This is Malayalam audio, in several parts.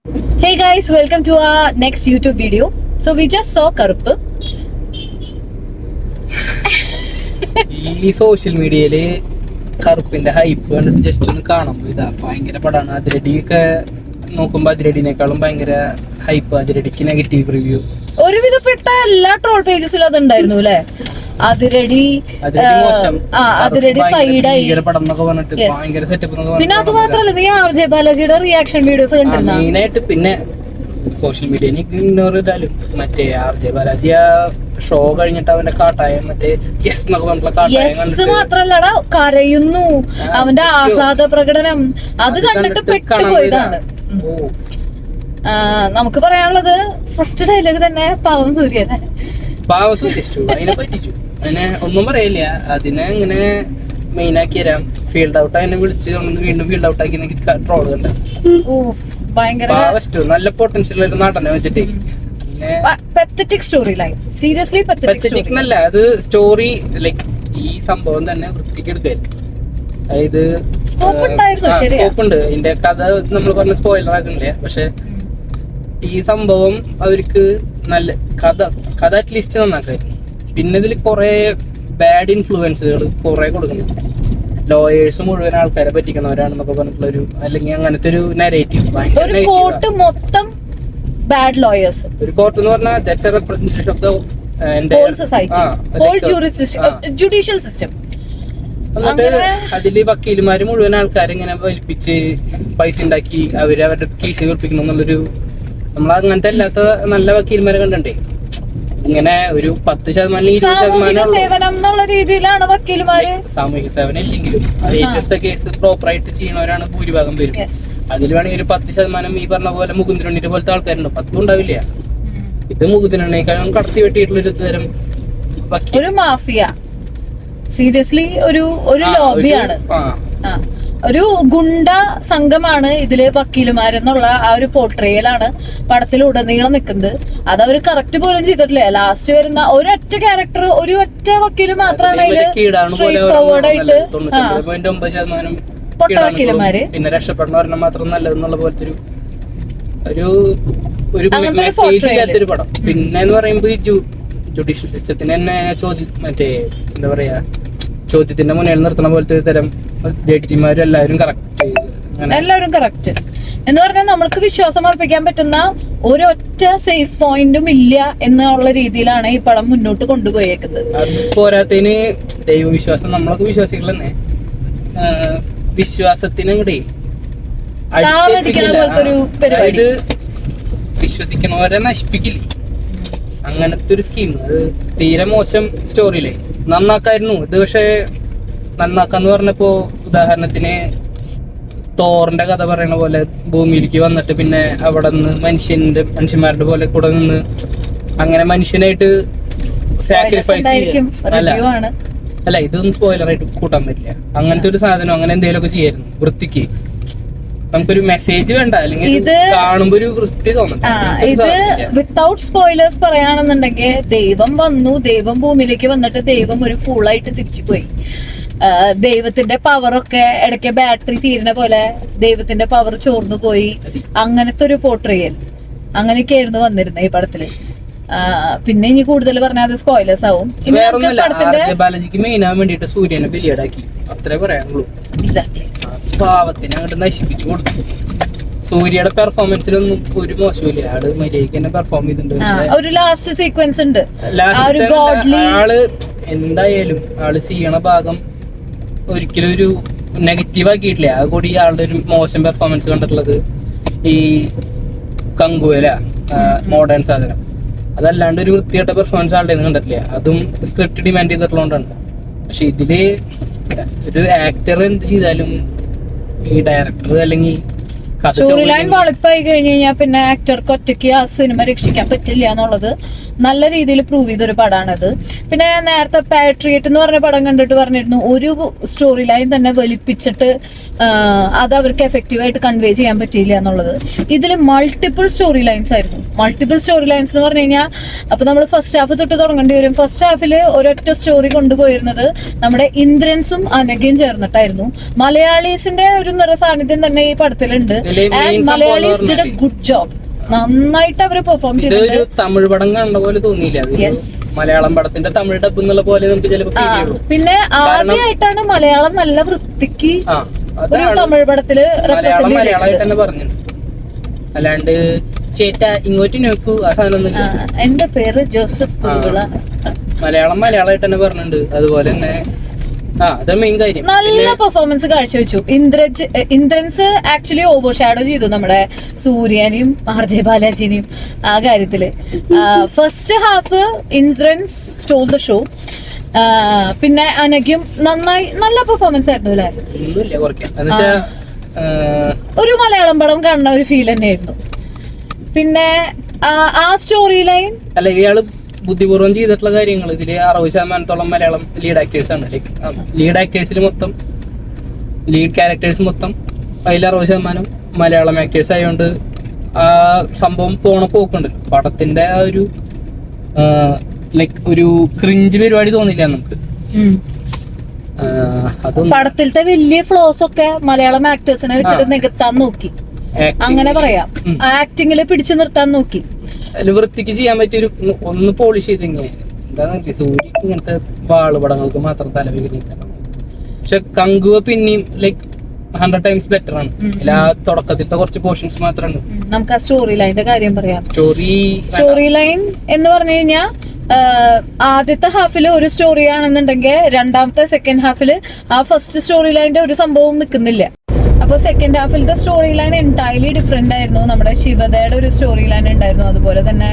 Hey guys, welcome to our next YouTube video. So we just saw Karuppu. ഈ സോഷ്യൽ മീഡിയയില് കറുപ്പിന്റെ ഹൈപ്പ് കണ്ടിട്ട് ജസ്റ്റ് ഒന്ന് കാണുമ്പോ ഇതാ ഭയങ്കര പടാണ്. അതിരടിയൊക്കെ നോക്കുമ്പോ അതിരടിനേക്കാളും ഭയങ്കര ഹൈപ്പ്, അതിരടിക്ക് നെഗറ്റീവ് റിവ്യൂ. ഒരുവിധപ്പെട്ട എല്ലാ ട്രോൾ പേജസിലും അത് ഉണ്ടായിരുന്നു അല്ലെ. അതിരടി സൈഡായി പടം എന്നൊക്കെ പറഞ്ഞിട്ട് ഭയങ്കര സെറ്റപ്പ്. പിന്നെ അത് മാത്രല്ല, നീ RJ ബാലാജിയുടെ റിയാക്ഷൻ വീഡിയോസ് കണ്ടിരുന്നു. മെയിനായിട്ട് പിന്നെ സോഷ്യൽ മീഡിയ ഇഗ്നോർ ചെയ്താലും മറ്റേ RJ ബാലാജി ആ ഷോ കഴിഞ്ഞിട്ട് അവന്റെ കാട്ടായം മറ്റേ യെസ് എന്നൊക്കെ പറഞ്ഞിട്ടുള്ള കാട്ടായം മാത്രല്ലടാ, കരയുന്നു, അവന്റെ ആഹ്ലാദ പ്രകടനം അത് കണ്ടിട്ട് പെട്ടുപോയതാണ്. നമുക്ക് പറയാനുള്ളത് ഫസ്റ്റ് ഡയലോഗ് തന്നെ പാവം സൂര്യനെ അതിനെ പറ്റിച്ചു. അതിനെ ഒന്നും പറയില്ല, അതിനെ ഇങ്ങനെ മെയിൻ ആക്കി തരാം. ഫീൽഡ് ഔട്ട് അതിനെ വിളിച്ച് വീണ്ടും ഫീൽഡ് ഔട്ട് ആക്കി ട്രോള് കണ്ട നല്ല പൊട്ടൻഷ്യൽ ഒരു നടനെ വെച്ചിട്ട് സീരിയസ്ലി നല്ല അത് സ്റ്റോറി ലൈക്ക് ഈ സംഭവം തന്നെ വൃത്തിക്ക് എടുക്കായിരുന്നു. അതായത് സ്കോപ്പ് ഉണ്ട് ഇതിന്റെ കഥ. നമ്മൾ പറഞ്ഞ സ്പോയിലർ ആക്കുന്നില്ല, പക്ഷെ ഈ സംഭവം അവർക്ക് നല്ല കഥ അറ്റ്ലീസ്റ്റ് നന്നാക്കായിരുന്നു. പിന്നെ ഇതിൽ കുറെ ബാഡ് ഇൻഫ്ലുവൻസുകൾ കുറെ കൊടുക്കുന്നു. ലോയേഴ്സ് മുഴുവൻ ആൾക്കാരെ പറ്റിക്കണവരാണെന്നൊക്കെ പറഞ്ഞിട്ടുള്ള ഒരു അല്ലെങ്കിൽ അങ്ങനത്തെ ഒരു നരേറ്റീവ്. ഒരു കോർട്ട് മൊത്തം ബാഡ് ലോയേഴ്സ്. ഒരു കോർട്ട് എന്ന് പറഞ്ഞാൽ that's a representation of the whole society, whole judicial system. എന്നിട്ട് അതില് വക്കീലുമാര് മുഴുവൻ ആൾക്കാരെ ഇങ്ങനെ വലിപ്പിച്ച് പൈസ ഉണ്ടാക്കി അവരുടെ കേസ് കേൾപ്പിക്കണം എന്നുള്ളൊരു, നമ്മൾ അങ്ങനത്തെ അല്ലാത്ത നല്ല വക്കീൽമാരെ കണ്ടേ. ഇങ്ങനെ ഒരു 10% 20% സേവനം എന്നുള്ള രീതിയിലാണ് വക്കീലുമാര്. സാമൂഹിക സേവനം ഇല്ലെങ്കിലും അത് ഏറ്റെടുത്ത കേസ് പ്രോപ്പറായിട്ട് ചെയ്യണവരാണ് ഭൂരിഭാഗം പേരും. അതിൽ വേണമെങ്കിൽ ഒരു 10% ഈ പറഞ്ഞ പോലെ മുകുന്ദരണ്ണിന്റെ പോലത്തെ ആൾക്കാരുണ്ട്. 10 ഉണ്ടാവില്ല. ഇത് മുകുന്ദരണ്ണിക്കാളും കടത്തി വെട്ടിയിട്ടുള്ളൊരു തരം ഒരു മാഫിയ. സീരിയസ്ലി ഒരു ലോബിയാണ്, ഒരു ഗുണ്ട സംഘമാണ് ഇതില് വക്കീലുമാരെന്നുള്ള ആ ഒരു പോർട്രേയലാണ് പടത്തിലുടനീളം നിൽക്കുന്നത്. അത് അവർ കറക്റ്റ് പോലും ചെയ്തിട്ടില്ല. ലാസ്റ്റ് വരുന്ന ഒരൊറ്റ ക്യാരക്ടർ, ഒരു ഒറ്റ വക്കീല് മാത്രമാണ് അതില് സ്ട്രേറ്റ് ഫോർവേഡ് ആയിട്ട് പൊട്ട വക്കീലന്മാര് പിന്നെ രക്ഷപ്പെടണ മാത്രം നല്ലതെന്നുള്ള പോലത്തെ ഒരു മെസ്സേജ് ഇല്ലാത്തൊരു പടം. പിന്നെ എന്ന് പറയുമ്പോ ജുഡീഷ്യൽ സിസ്റ്റത്തിന് തന്നെ മറ്റേ എന്താ പറയാ ചോദ്യത്തിന്റെ മുന്നിൽ നിർത്തണ പോലത്തെ ഒരു തരം ജഡ്ജിമാരും എല്ലാവരും കറക്റ്റ് എന്ന് പറഞ്ഞാൽ നമ്മൾക്ക് വിശ്വാസം അർപ്പിക്കാൻ പറ്റുന്ന ഒരൊറ്റ സേഫ് പോയിന്റും ഇല്ല എന്നുള്ള രീതിയിലാണ് ഈ പടം മുന്നോട്ട് കൊണ്ടുപോയേക്കുന്നത്. പോരാത്തതിന് ദൈവവിശ്വാസം, നമ്മളൊക്കെ വിശ്വാസികൾ തന്നെ, വിശ്വാസത്തിന് കൂടെ അതായത് വിശ്വസിക്കണവരെ നശിപ്പിക്കില്ലേ, അങ്ങനത്തെ ഒരു സ്കീം. അത് തീരെ മോശം സ്റ്റോറിയിലേ നന്നാക്കായിരുന്നു ഇത്. പക്ഷെ നന്നാക്കാന്ന് പറഞ്ഞപ്പോ ഉദാഹരണത്തിന് തോറിന്റെ കഥ പറയണ പോലെ ഭൂമിയിലേക്ക് വന്നിട്ട് പിന്നെ അവിടെ നിന്ന് മനുഷ്യന്മാരുടെ പോലെ കൂടെ നിന്ന് അങ്ങനെ മനുഷ്യനായിട്ട് സാക്രിഫൈസ് ചെയ്യും. അല്ല ഇതൊന്നും സ്പോയിലറായിട്ട് കൂട്ടാൻ പറ്റില്ല. അങ്ങനത്തെ ഒരു സാധനം അങ്ങനെ എന്തെങ്കിലുമൊക്കെ ചെയ്യായിരുന്നു വൃത്തിക്ക്. നമുക്കൊരു മെസ്സേജ് വേണ്ട, അല്ലെങ്കിൽ കാണുമ്പോ ഒരു വൃത്തി തോന്നണ്ട. ഇത് വിത്തൗട്ട് സ്പോയിലേഴ്സ് പറയാണെന്നുണ്ടെങ്കിൽ ദൈവം വന്നു, ദൈവം ഭൂമിയിലേക്ക് വന്നിട്ട് ദൈവം ഒരു ഫുള്ളായിട്ട് തിരിച്ചു പോയി. ദൈവത്തിന്റെ പവറൊക്കെ ഇടയ്ക്ക് ബാറ്ററി തീരുന്ന പോലെ ദൈവത്തിന്റെ പവർ ചോർന്നു പോയി. അങ്ങനത്തെ ഒരു പോർട്രേയൽ അങ്ങനെയൊക്കെയായിരുന്നു വന്നിരുന്നത് ഈ പടത്തില്. പിന്നെ ഇനി കൂടുതൽ പറഞ്ഞാൽ അത് സ്പോയിലേഴ്സ് ആവും. ബാലജിക്ക് മെയിൻ ആവാൻ വേണ്ടിട്ട് സൂര്യനെ ബലിയാടാക്കി, അത്രേ പറയാനുള്ളൂ. പാവത്തിനെ അങ്ങോട്ട് നശിപ്പിച്ചു കൊടുത്തു. സൂര്യയുടെ പെർഫോമൻസിലൊന്നും ഒരു മോശമില്ല. ആള് മര്യാദയ്ക്ക് തന്നെ പെർഫോം ചെയ്തിട്ടുണ്ട്. ഒരു ലാസ്റ്റ് സീക്വൻസ് ഉണ്ട്, ആള് എന്തായാലും ആള് ചെയ്യണ ഭാഗം ഒരിക്കലും ഒരു നെഗറ്റീവ് ആക്കിയിട്ടില്ല. ആ കൂടി ആളുടെ ഒരു മോശം പെർഫോമൻസ് കണ്ടിട്ടുള്ളത് ഈ കങ്കുവല മോഡേൺ സാധനം, അതല്ലാണ്ട് ഒരു വൃത്തിയായിട്ട പെർഫോമൻസ് ആളുടെ കണ്ടിട്ടില്ല. അതും സ്ക്രിപ്റ്റ് ഡിമാൻഡ് ചെയ്തിട്ടുള്ളതുകൊണ്ടാണ്. പക്ഷെ ഇതില് ഒരു ആക്ടർ എന്ത് ചെയ്താലും ഈ ഡയറക്ടർ അല്ലെങ്കിൽ സ്റ്റോറി ലൈൻ വളപ്പായി കഴിഞ്ഞു കഴിഞ്ഞാൽ പിന്നെ ആക്ടർക്ക് ഒറ്റയ്ക്ക് ആ സിനിമ രക്ഷിക്കാൻ പറ്റില്ല എന്നുള്ളത് നല്ല രീതിയിൽ പ്രൂവ് ചെയ്തൊരു പടമാണത്. പിന്നെ നേരത്തെ പാട്രിയറ്റ് എന്ന് പറഞ്ഞ പടം കണ്ടിട്ട് പറഞ്ഞിരുന്നു, ഒരു സ്റ്റോറി ലൈൻ തന്നെ വലിപ്പിച്ചിട്ട് അത് അവർക്ക് എഫക്റ്റീവായിട്ട് കൺവേ ചെയ്യാൻ പറ്റിയില്ല എന്നുള്ളത്. ഇതിൽ മൾട്ടിപ്പിൾ സ്റ്റോറി ലൈൻസ് ആയിരുന്നു, മൾട്ടിപ്പിൾ സ്റ്റോറി ലൈൻസ് എന്ന് പറഞ്ഞു കഴിഞ്ഞാൽ അപ്പൊ നമ്മൾ ഫസ്റ്റ് ഹാഫ് തൊട്ട് തുടങ്ങേണ്ടി വരും. ഫസ്റ്റ് ഹാഫിൽ ഒരൊറ്റ സ്റ്റോറി കൊണ്ടുപോയിരുന്നത് നമ്മുടെ ഇന്ദ്രൻസും അനഘയും ചേർന്നിട്ടായിരുന്നു. മലയാളീസിന്റെ ഒരു നിറ സാന്നിധ്യം തന്നെ ഈ പടത്തിലുണ്ട്. And Malayalees did a good job. നന്നായിട്ട് അവര് പെർഫോം ചെയ്തു. തമിഴ് പടം കണ്ട പോലെ തോന്നിയില്ല, മലയാളം പടത്തിന്റെ തമിഴ് ഡബ് എന്നുള്ള പോലെ നമുക്ക് ചിലപ്പോൾ. പിന്നെ ആദ്യമായിട്ടാണ് മലയാളം നല്ല വൃത്തിക്ക് ഒരു തമിഴ് പടത്തില് റെപ്രസെന്റ് മലയാളമായിട്ട് പറഞ്ഞു. അല്ലാണ്ട് ചേട്ടാ ഇങ്ങോട്ട് നോക്കൂ ആ സാധനം. എന്റെ പേര് ജോസഫ് കുരുവിള. മലയാളമായിട്ട് തന്നെ പറഞ്ഞിട്ടുണ്ട്. അതുപോലെ തന്നെ മെയിൻ കാര്യം നല്ല പെർഫോമൻസ് കാഴ്ചവെച്ചു. ഇന്ദ്രൻസ് ആക്ച്വലി ഓവർ ഷാഡോ ചെയ്തു നമ്മുടെ സൂര്യനെയും RJ ബാലാജിനെയും ആ കാര്യത്തില്. First half Indrans stole the show. പിന്നെ അനഘയും നന്നായി നല്ല പെർഫോമൻസ് ആയിരുന്നു അല്ലേ. ഒരു മലയാളം പടം കാണുന്ന ഒരു ഫീൽ തന്നെയായിരുന്നു. പിന്നെ ആ സ്റ്റോറി ലൈൻ അല്ല ഇയാള് ബുദ്ധിപൂർവ്വം ചെയ്തിട്ടുള്ള കാര്യങ്ങൾ ഇതില് 60% മലയാളം ലീഡ് ആക്ടേഴ്സ് ആണ്. ലൈക്ക് ലീഡ് ആക്ടേഴ്സിൽ മൊത്തം ലീഡ് ക്യാരക്ടേഴ്സ് മൊത്തം അതിൽ 60% മലയാളം ആക്ടേഴ്സ് ആയതുകൊണ്ട് ആ സംഭവം പോണ പോക്കുണ്ട്. പടത്തിന്റെ ആ ഒരു ലൈക്ക് ഒരു ക്രിഞ്ച് പരിപാടി തോന്നില്ല നമുക്ക്. പടത്തിലത്തെ വലിയ ഫ്ലോസ് ഒക്കെ മലയാളം ആക്ടേഴ്സിനെ വെച്ചിട്ട് നികത്താൻ നോക്കി, അങ്ങനെ പറയാം. ആക്ടിങ്ങില് പിടിച്ചു നിർത്താൻ നോക്കി. വൃത്തിക്ക് ചെയ്യാൻ പറ്റിയൊരു ഒന്ന് പോളിഷ് ചെയ്തെങ്കിൽ എന്താന്ന് സൂര്യക്ക് ഇങ്ങനത്തെ വാള് പടങ്ങൾക്ക് മാത്രം തലവേദന. പക്ഷെ കങ്കുവ പിന്നെയും ലൈക്ക് 100 times ബെറ്റർ ആണ്. എല്ലാ തുടക്കത്തിലത്തെ കുറച്ച് പോർഷൻസ് മാത്രമാണ്. നമുക്ക് ആ സ്റ്റോറി ലൈനിന്റെ കാര്യം പറയാം. സ്റ്റോറി ലൈൻ എന്ന് പറഞ്ഞു കഴിഞ്ഞാൽ ആദ്യത്തെ ഹാഫില് ഒരു സ്റ്റോറി ആണെന്നുണ്ടെങ്കിൽ രണ്ടാമത്തെ സെക്കൻഡ് ഹാഫില് ആ ഫസ്റ്റ് സ്റ്റോറി ലൈനിന്റെ ഒരു സംഭവം നിൽക്കുന്നില്ല. അപ്പൊ സെക്കൻഡ് ഹാഫിലത്തെ സ്റ്റോറി ലൈൻ എൻറ്റയർലി ഡിഫറെന്റ് ആയിരുന്നു. നമ്മുടെ ശിവതയുടെ ഒരു സ്റ്റോറി ലൈൻ ഉണ്ടായിരുന്നു. അതുപോലെ തന്നെ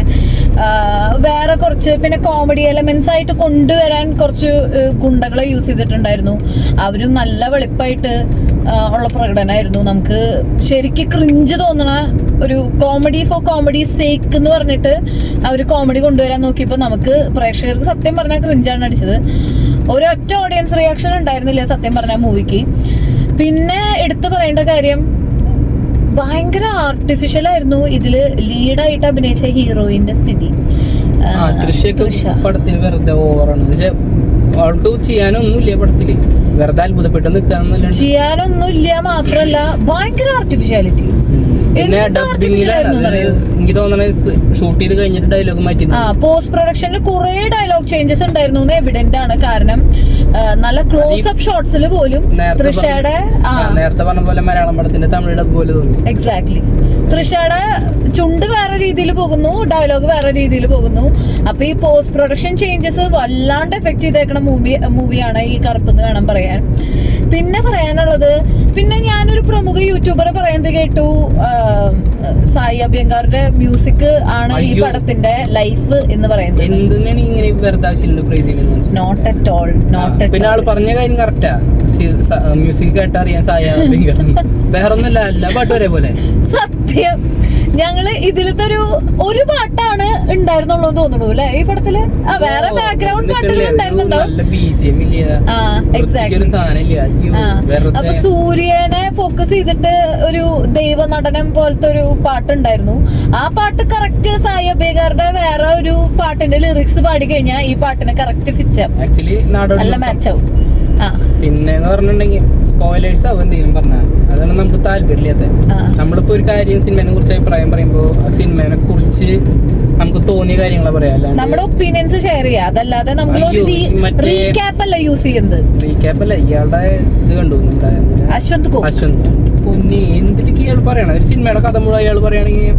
വേറെ കുറച്ച് പിന്നെ കോമഡി എലമെന്റ്സ് ആയിട്ട് കൊണ്ടുവരാൻ കുറച്ച് ഗുണ്ടകളെ യൂസ് ചെയ്തിട്ടുണ്ടായിരുന്നു. അവരും നല്ല വെളുപ്പായിട്ട് ഉള്ള പ്രകടനമായിരുന്നു. നമുക്ക് ശരിക്കും ക്രിഞ്ച് തോന്നണ ഒരു കോമഡി ഫോർ കോമഡി സേക്ക് എന്ന് പറഞ്ഞിട്ട് അവർ കോമഡി കൊണ്ടുവരാൻ നോക്കിയപ്പോൾ നമുക്ക് പ്രേക്ഷകർക്ക് സത്യം പറഞ്ഞാൽ ക്രിഞ്ചാണ് അടിച്ചത്. ഒരൊറ്റ ഓഡിയൻസ് റിയാക്ഷൻ ഉണ്ടായിരുന്നില്ല സത്യം പറഞ്ഞ മൂവിക്ക്. പിന്നെ എടുത്തു പറയേണ്ട കാര്യം ഭയങ്കര ആർട്ടിഫിഷ്യൽ ആയിരുന്നു ഇതില് ലീഡായിട്ട് അഭിനയിച്ച ഹീറോയിന്റെ സ്ഥിതി. പടത്തിന് വെറുതെ ഓവറാണ്. അവൾക്ക് ചെയ്യാനൊന്നുമില്ല പടത്തില്, വെറുതെ അത്ഭുതപ്പെട്ട് നിൽക്കാന്നല്ല. ചെയ്യാനൊന്നുമില്ല മാത്രല്ല ഭയങ്കര ആർട്ടിഫിഷ്യാലിറ്റി. പിന്നെ എനിക്ക് തോന്നണ ഷൂട്ട് ചെയ്ത് കഴിഞ്ഞിട്ട് ഡയലോഗ് മാറ്റി. പോസ്റ്റ് പ്രൊഡക്ഷനിൽ കുറെ ഡയലോഗ് ചേഞ്ചസ് ഉണ്ടായിരുന്നു എവിഡന്റ് ആണ്. കാരണം നല്ല ക്ലോസ് അപ്പ് ഷോട്ട്സിൽ പോലും തൃഷയുടെ നേരത്തെ പറഞ്ഞ പോലെ മലയാളം പടത്തിന്റെ തമിഴ് ഡബ് പോലെ തോന്നി. എക്സാക്ട്ലി. തൃഷയുടെ ചുണ്ട് വേറെ രീതിയിൽ പോകുന്നു, ഡയലോഗ് വേറെ രീതിയിൽ പോകുന്നു. അപ്പൊ ഈ പോസ്റ്റ് പ്രൊഡക്ഷൻ ചേഞ്ചസ് വല്ലാണ്ട് എഫക്ട് ചെയ്തേക്കണ മൂവിയാണ് ഈ കറുപ്പ് എന്ന് വേണം പറയാൻ. പിന്നെ പറയാനുള്ളത്, പിന്നെ ഞാനൊരു പ്രമുഖ യൂട്യൂബറെ പറയുന്നത് കേട്ടു, സായി അഭ്യങ്കാറുടെ മ്യൂസിക് ആണ് ഈ പടത്തിന്റെ ലൈഫ് എന്ന് പറയുന്നത്. Not at all. പിന്നെ ആള് പറഞ്ഞ കാര്യം കറക്റ്റാ. മ്യൂസിക് കേട്ടറിയാൻ സായി അഭ്യങ്കർ വേറൊന്നുമല്ല, എല്ലാ പാട്ടും ഒരേപോലെ. സത്യം. ഞങ്ങള് ഇതിലത്തെ ഒരു പാട്ടാണ് ഉണ്ടായിരുന്നുള്ളൂ തോന്നുന്നു അല്ലെ ഈ പടത്തില്. വേറെ ബാക്ക്ഗ്രൗണ്ട് പാട്ടുകൾ ഉണ്ടായിരുന്നുണ്ടാവും. അപ്പൊ സൂര്യനെ ഫോക്കസ് ചെയ്തിട്ട് ഒരു ദൈവ നടനം പോലത്തെ ഒരു പാട്ടുണ്ടായിരുന്നു. ആ പാട്ട് കറക്റ്റ് സായി അഭ്യങ്കാറുടെ വേറെ ഒരു പാട്ടിന്റെ ലിറിക്സ് പാടി കഴിഞ്ഞാൽ ഈ പാട്ടിന് കറക്റ്റ് ഫിറ്റ് നല്ല മാച്ച് ആവും. പിന്നെ പറഞ്ഞിട്ടുണ്ടെങ്കിൽ സ്പോയിലേഴ്സ് ആവും എന്തെങ്കിലും പറഞ്ഞാൽ, അതാണ് നമുക്ക് താല്പര്യമില്ലാത്ത. നമ്മളിപ്പോ ഒരു കാര്യം സിനിമയെ കുറിച്ച് അഭിപ്രായം പറയുമ്പോ ആ സിനിമയെ കുറിച്ച് നമുക്ക് തോന്നിയ കാര്യങ്ങളാ പറയാം, നമ്മുടെ ഒപ്പീനിയൻസ് ഷെയർ ചെയ്യാം. അതല്ലാതെ നമ്മൾ റീക്യാപ്പ് അല്ല യൂസ് ചെയ്യുന്നത്. റീക്യാപ്പ് അല്ല. ഇയാളുടെ ഇത് കണ്ടു അശ്വന്ത് പൊന്നി എന്തിട്ട് ഇയാൾ പറയണം. ഒരു സിനിമയുടെ കഥ മുഴുവൻ അയാൾ പറയുകയാണെങ്കിൽ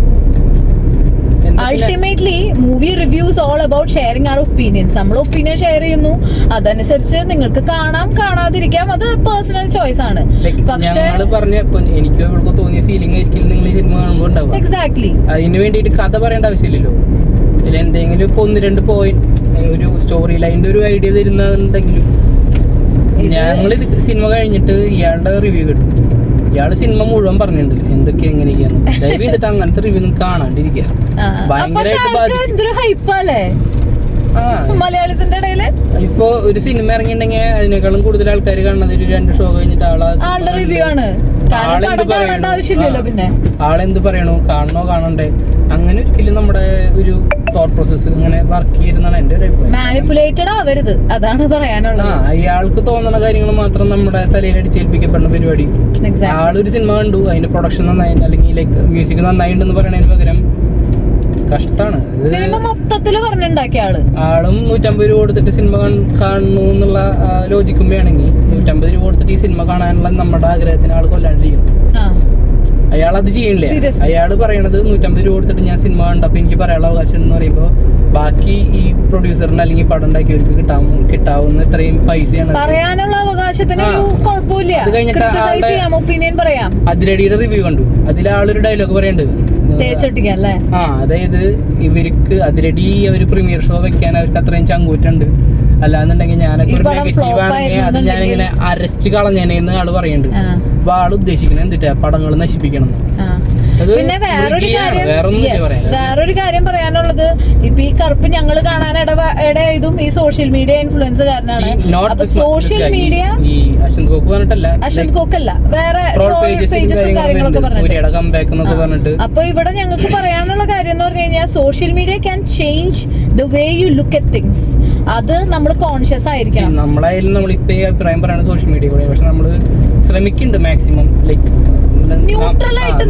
ultimately movie reviews all about sharing our opinions. നമ്മൾ ഒപ്പീനിയൻ ഷെയർ ചെയ്യുന്നു, അതനുസരിച്ച് നിങ്ങൾക്ക് കാണാം കാണാതിരിക്കാം, അത് പേഴ്സണൽ ചോയ്സ് ആണ്. പക്ഷേ എനിക്ക് തോന്നിയ ഫീലിംഗ് ആയിരിക്കും നിങ്ങൾ ഈ സിനിമ കാണുമ്പോൾ ഉണ്ടാവും. എക്സാക്ട്ലി. അതിന് വേണ്ടിയിട്ട് കഥ പറയേണ്ട ആവശ്യമില്ലല്ലോ. ഇതിൽ എന്തെങ്കിലും ഇപ്പൊ 1-2 പോയിന്റ് ഒരു സ്റ്റോറി ലൈനിന്റെ ഒരു ഐഡിയ തരുന്നുണ്ടെങ്കിലും. ഞങ്ങളിത് സിനിമ കഴിഞ്ഞിട്ട് ഇയാളുടെ റിവ്യൂ കിട്ടും. ഇയാള് സിനിമ മുഴുവൻ പറഞ്ഞിട്ടുണ്ട് എന്തൊക്കെ എങ്ങനെയൊക്കെയാണ്. ദയവ് ചെയ്തിട്ട് അങ്ങനത്തെ റിവ്യൂ ഒന്നും കാണാണ്ടിരിക്കുക. ഇപ്പൊ ഒരു സിനിമ ഇറങ്ങിയിട്ടുണ്ടെങ്കിൽ അതിനേക്കാളും കൂടുതൽ ആൾക്കാർ കാണുന്നത് ഒരു 2 ഷോ കഴിഞ്ഞിട്ട് ആളുടെ റിവ്യൂ ആണ്. കാരണം പടം കാണേണ്ട ആവശ്യമില്ലല്ലോ. പിന്നെ ആളെന്ത് പറയണോ, കാണണോ കാണണ്ടേ, അങ്ങനെ ഒരിക്കലും നമ്മുടെ ഒരു തോട്ട് പ്രോസസ് അങ്ങനെ വർക്ക് ചെയ്യുന്നതാണ് എന്റെ ഒരു അഭിപ്രായം. മാനിപ്പുലേറ്റഡ് ആവരുത്, അതാണ് പറയാനുള്ളത്. അയാൾക്ക് തോന്നുന്ന കാര്യങ്ങൾ മാത്രം നമ്മുടെ തലയിൽ അടിച്ചേൽപ്പിക്കപ്പെടുന്ന പരിപാടി. ആളൊരു സിനിമ കണ്ടു, അതിന്റെ പ്രൊഡക്ഷൻ നന്നായി അല്ലെങ്കിൽ ലൈക്ക് മ്യൂസിക് നന്നായിട്ടുണ്ടെന്ന് പറയുന്നതിന് പകരം കഷ്ടാണ്. സിനിമ മൊത്തത്തില് പറഞ്ഞുണ്ടാക്കിയ ആളും 150 രൂപ കൊടുത്തിട്ട് സിനിമ കാണുന്നു എന്നുള്ള ലോജിക്കും വേണമെങ്കിൽ 150 രൂപ കൊടുത്തിട്ട് ഈ സിനിമ കാണാനുള്ള നമ്മുടെ ആഗ്രഹത്തിന് ആൾ കൊല്ലാണ്ടിരിക്കണം. അയാൾ അത് ചെയ്യണില്ലേ? അയാൾ പറയണത് 150 രൂപ കൊടുത്തിട്ട് ഞാൻ സിനിമ കണ്ടപ്പോ എനിക്ക് പറയാനുള്ള അവകാശം എന്ന് പറയുമ്പോൾ ബാക്കി ഈ പ്രൊഡ്യൂസറിന് അല്ലെങ്കിൽ പടം ഉണ്ടാക്കിയവർക്ക് കിട്ടാവുന്ന ഇത്രയും പൈസയാണ് പറയാനുള്ള അവകാശത്തിന് കുഴപ്പമില്ല. അത് കഴിഞ്ഞിട്ട് അതിരടിയുടെ റിവ്യൂ കണ്ടു. അതിൽ ആളൊരു ഡയലോഗ് പറയണ്ടത്, അതായത് ഇവർക്ക് അതിരടി അവര് പ്രീമിയർ ഷോ വെക്കാൻ അവർക്ക് അത്രയും ചങ്കൂറ്റുണ്ട്, അല്ലാന്നുണ്ടെങ്കിൽ ഞാനൊക്കെ ഒരു നെഗറ്റീവ് ആണെങ്കിൽ അത് ഞാനിങ്ങനെ അരച്ച് കളഞ്ഞേനെന്ന് ആള് പറയുന്നുണ്ട്. അപ്പൊ ആള് ഉദ്ദേശിക്കുന്നത് എന്തിട്ടാ പടങ്ങൾ നശിപ്പിക്കണം. പിന്നെ വേറൊരു കാര്യം പറയാനുള്ളത്, ഇപ്പൊ ഈ കറുപ്പ് ഞങ്ങള് കാണാൻ ഇടയായതും ഈ സോഷ്യൽ മീഡിയ ഇൻഫ്ലുവൻസ് കാരണമാണ്. അപ്പൊ സോഷ്യൽ മീഡിയ അശ്വന്ത് കോക്കല്ല, വേറെ പേജസും കാര്യങ്ങളൊക്കെ പറഞ്ഞിട്ട്. അപ്പൊ ഇവിടെ ഞങ്ങൾക്ക് പറയാനുള്ള കാര്യം എന്ന് പറഞ്ഞു കഴിഞ്ഞാൽ social media can change the way you look at things. അത് നമ്മൾ കോൺഷ്യസ് ആയിരിക്കണം. നമ്മളായാലും നമ്മളിപ്പോ അഭിപ്രായം പറയുന്നത് സോഷ്യൽ മീഡിയ കൂടെ, പക്ഷെ നമ്മള് ശ്രമിക്കുന്നുണ്ട് മാക്സിമം ലൈക്ക്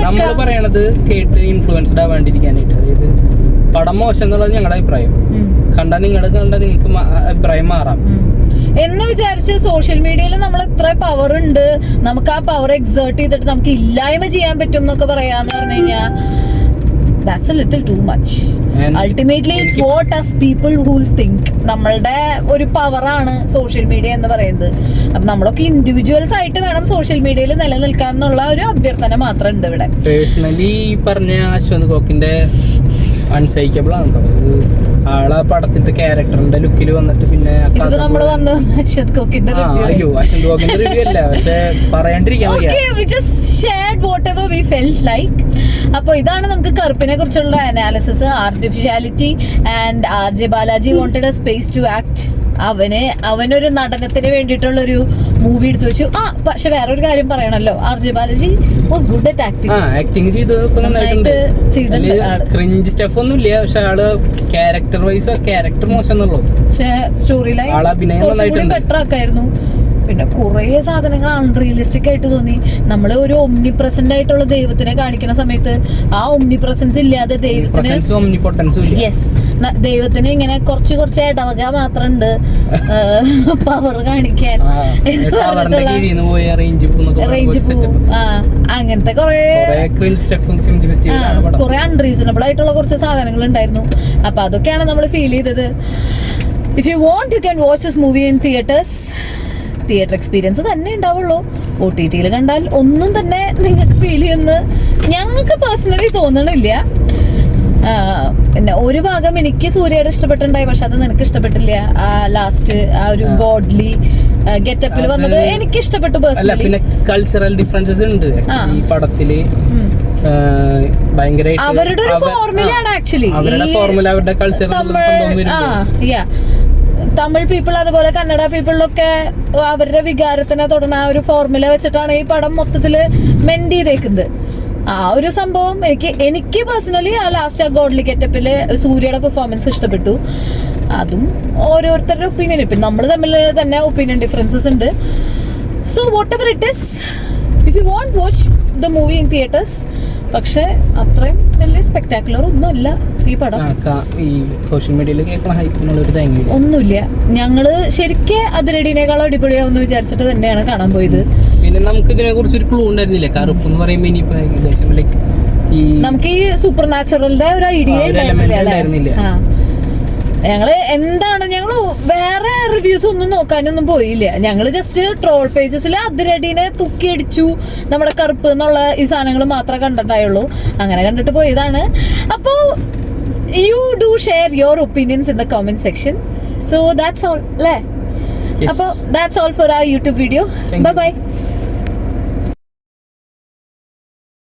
നമ്മൾ പറയണത് കേട്ട് ഇൻഫ്ലുവൻസ്ഡ് ആവാണ്ടിരിക്കാനായിട്ട്. അതായത് പടം മോശം എന്നുള്ളത് ഞങ്ങളുടെ അഭിപ്രായം, നിങ്ങൾക്ക് അഭിപ്രായം മാറാം എന്ന് വിചാരിച്ച് സോഷ്യൽ മീഡിയയിൽ നമ്മൾ എത്ര പവർ ഉണ്ട്, നമുക്ക് ആ പവർ എക്സേർട്ട് ചെയ്തിട്ട് നമുക്ക് ഇല്ലായ്മ ചെയ്യാൻ പറ്റും എന്നൊക്കെ പറയാന്ന് പറഞ്ഞു കഴിഞ്ഞാൽ that's a little too much. Ultimately it's what us people who think. നമ്മളുടെ ഒരു പവറാണ് സോഷ്യൽ മീഡിയ എന്ന് പറയുന്നത്. അപ്പൊ നമ്മളൊക്കെ ഇൻഡിവിജ്വൽസ് ആയിട്ട് വേണം സോഷ്യൽ മീഡിയയിൽ നിലനിൽക്കാൻ എന്നുള്ള ഒരു അഭ്യർത്ഥന മാത്രം ഉണ്ട് ഇവിടെ. പേഴ്സണലി പറഞ്ഞ അശ്വന്ത് കോക്കിന്റെ അൺസൈക്കബിൾ ആണ് കേട്ടോ. ആളെ പടത്തിലത്തെ ക്യാരക്ടറിന്റെ ലുക്കിൽ വന്നിട്ട് പിന്നെ നമ്മള് വന്ന് അശ്വന്ത് കോക്കിന്റെ അയ്യോ അശ്വന്ത് കോക്കിന്റെ റിവ്യൂ അല്ല, പക്ഷെ പറയാണ്ടിരിക്കാൻ അപ്പൊ ഇതാണ് നമുക്ക് കറുപ്പിനെ കുറിച്ചുള്ള analysis. Artificiality and RJ Balaji wanted a space to act. അവനൊരു നടനത്തിന് വേണ്ടിയിട്ടുള്ള ഒരു മൂവി എടുത്തു വെച്ചു. പക്ഷെ വേറൊരു കാര്യം പറയണല്ലോ, RJ Balaji was good at acting ചെയ്തിട്ടുണ്ട്. ക്രിഞ്ച് സ്റ്റഫ് ഒന്നും ഇല്ല, പക്ഷെ ആള് ക്യാരക്ടർ വൈസ് ക്യാരക്ടർ മോശം എന്നുള്ളൂ. പക്ഷെ സ്റ്റോറി ലൈൻ ബെറ്റർ ആക്കായിരുന്നു. പിന്നെ കുറെ സാധനങ്ങൾ അൺറിയലിസ്റ്റിക് ആയിട്ട് തോന്നി. നമ്മൾ ഒരു ഒമ്നി പ്രസന്റ് ആയിട്ടുള്ള ദൈവത്തിനെ കാണിക്കുന്ന സമയത്ത് ആ ഒമ്നി പ്രസൻസ് ഇല്ലാതെ ദൈവത്തിന് ഇങ്ങനെ കുറച്ച് ഇടവക മാത്രമുണ്ട് പവർ കാണിക്കാൻ. റേഞ്ച് പോവും. അങ്ങനത്തെ കുറെ അൺറീസണബിൾ ആയിട്ടുള്ള കുറച്ച് സാധനങ്ങൾ ഉണ്ടായിരുന്നു. അപ്പൊ അതൊക്കെയാണ് നമ്മൾ ഫീൽ ചെയ്തത്. If you want you can watch this movie in theatres. Theatre experience തന്നെ ഉണ്ടാവുള്ളൂ. OTT-യിൽ കണ്ടാൽ ഒന്നും തന്നെ നിങ്ങൾക്ക് ഫീൽ ചെയ്യുന്ന ഞങ്ങൾക്ക് പേഴ്സണലി തോന്നണില്ല. പിന്നെ ഒരു ഭാഗം എനിക്ക് സൂര്യയുടെ ഇഷ്ടപ്പെട്ടിട്ടുണ്ടായി, പക്ഷെ അത് നിനക്ക് ഇഷ്ടപ്പെട്ടില്ല. ലാസ്റ്റ് ആ ഒരു ഗോഡ്ലി ഗെറ്റപ്പിൽ വന്നത് എനിക്ക് ഇഷ്ടപ്പെട്ടു പേഴ്സണലി. പിന്നെ കൾച്ചറൽ ഡിഫറൻസസ് ഉണ്ട് ഈ പടത്തില്. അവരുടെ ഒരു ഫോർമുലയാണ് ആക്ച്വലി. അവരുടെ കൾച്ചർ തമിഴ് പീപ്പിൾ അതുപോലെ കന്നഡ പീപ്പിളിലൊക്കെ അവരുടെ വികാരത്തിനെ തുടർന്ന് ആ ഒരു ഫോർമുല വെച്ചിട്ടാണ് ഈ പടം മൊത്തത്തില് മെൻഡ് ചെയ്തേക്കുന്നത്. ആ ഒരു സംഭവം എനിക്ക് പേഴ്സണലി ആ ലാസ്റ്റ് ആ ഗോഡ്ലി ഗെറ്റപ്പില് സൂര്യയുടെ പെർഫോമൻസ് ഇഷ്ടപ്പെട്ടു. അതും ഓരോരുത്തരുടെ ഒപ്പീനിയൻ, ഇപ്പം നമ്മൾ തമ്മിൽ തന്നെ ഒപ്പീനിയൻ ഡിഫറൻസസ് ഉണ്ട്. So whatever it is, if you want watch the movie in theatres. പക്ഷെ അത്രയും വലിയ സ്പെക്ടാക്കുലർ ഒന്നുമല്ല ഈ പടം. ഈ സോഷ്യൽ മീഡിയയിൽ ഒന്നുമില്ല. ഞങ്ങള് ശരിക്കും അതിരടിനേക്കാളും അടിപൊളിയാവുമെന്ന് വിചാരിച്ചിട്ട് തന്നെയാണ് കാണാൻ പോയത്. പിന്നെ നമുക്ക് ഇതിനെ കുറിച്ച് ഒരു ക്ലൂ ഉണ്ടായിരുന്നില്ല. കറുപ്പ് എന്ന് പറയുമ്പോൾ ഇനിയിപ്പോ ഏകദേശം നമുക്ക് ഈ സൂപ്പർ നാച്ചുറലിന്റെ ഒരു ഐഡിയ ഉണ്ടായിരുന്നില്ല. ഞങ്ങള് വേറെ റിവ്യൂസ് ഒന്നും നോക്കാനൊന്നും പോയില്ല. ഞങ്ങള് ജസ്റ്റ് ട്രോൾ പേജസിൽ അതിരടിനെ തുക്കിയടിച്ചു നമ്മുടെ കറുപ്പ് എന്നുള്ള ഈ സാധനങ്ങൾ മാത്രമേ കണ്ടിട്ടുണ്ടായുള്ളൂ. അങ്ങനെ കണ്ടിട്ട് പോയതാണ്. അപ്പോ you do share your opinions in the comment section. So that's all, അല്ലേ? അപ്പൊ that's all for our YouTube video. Bye bye.